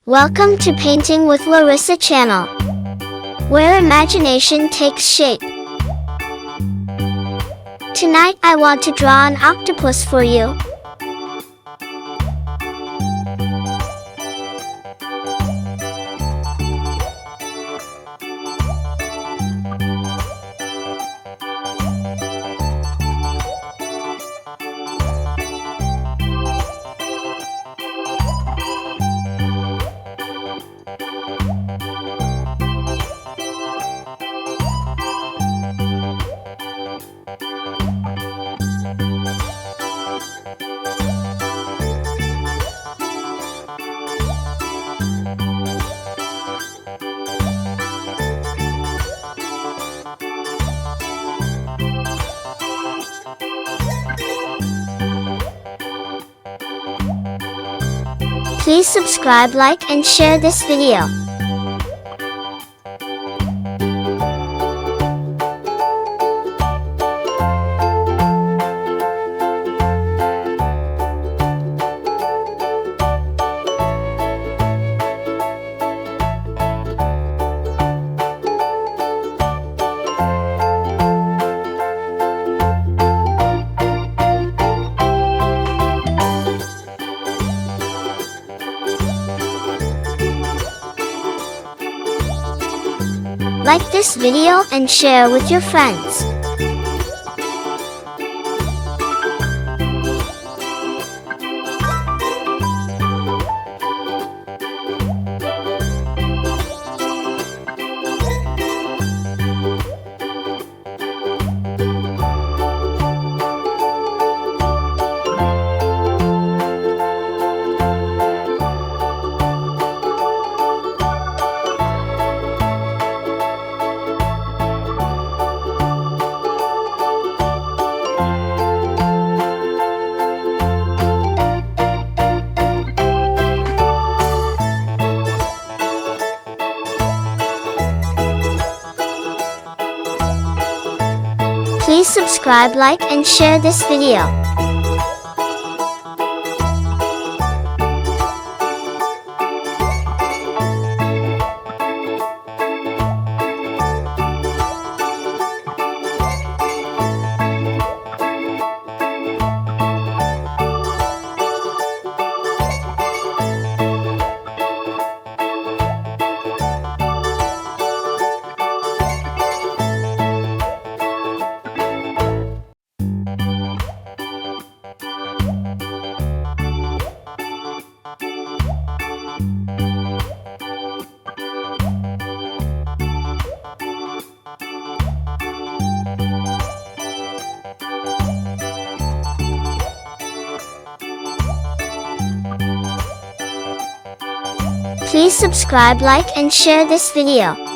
Welcome to Painting with Larisa channel, where imagination takes shape. Tonight I want to draw an octopus for you. Please subscribe, like, and share this video. Like this video and share with your friends. Please subscribe, like, and share this video. Please subscribe, like, and share this video.